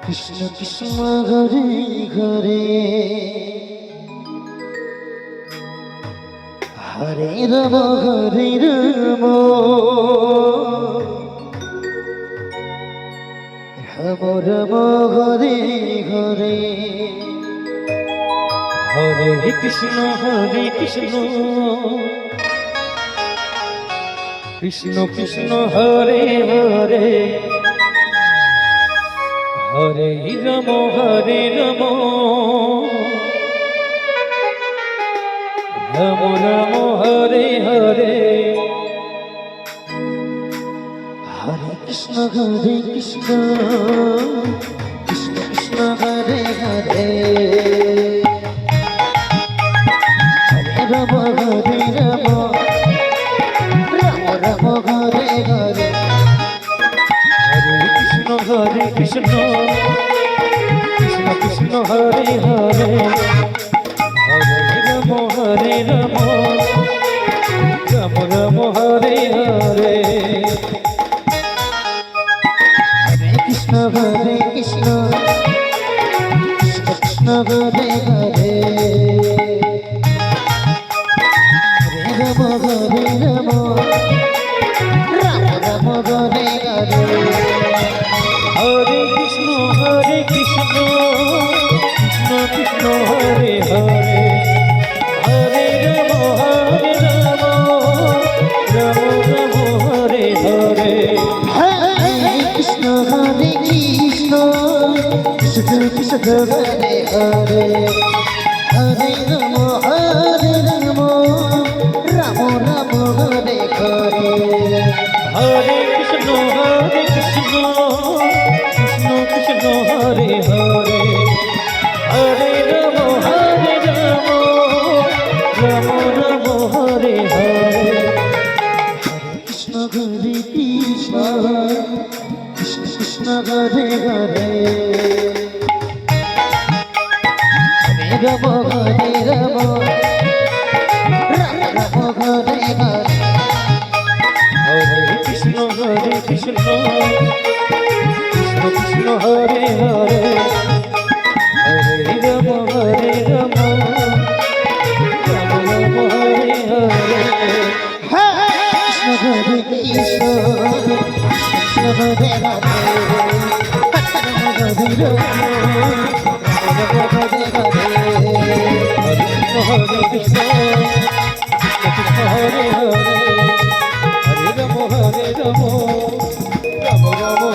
Krishna Krishna Hare Hare Hare Ram Ram Ram Hare Hare Hare Krishna Krishna Krishna Hare Hare Hare Ram Ram Ram Hare Hare Hare Krishna Krishna Krishna Hare Hare Hare Ram Ram Hare Hare Hare Krishna Krishna Krishna Hare Hare Hare Ram Ram Ram Hare Hare Hare Krishna Krishna Krishna Hare Hare Hare Ram Ram Ram Hare Hare Hare Krishna Krishna Krishna Hare Hare Hare Ram Ram Ram Hare Hare Hare Krishna Krishna Krishna Hare Hare Hare Ram Ram Ram Hare Hare Hare Krishna Krishna Krishna Hare Hare Hare Ram Ram Ram Hare Hare Krishna Krishna Krishna Hare Hare Hare Ram Ram Hare Hare Hare Krishna Krishna Krishna Hare Hare Hare Ram Ram Ram Hare Hare Krishna Krishna Krishna Hare Hare Hare Krishna Krishna Hare Hare Hare Ram Ram Ram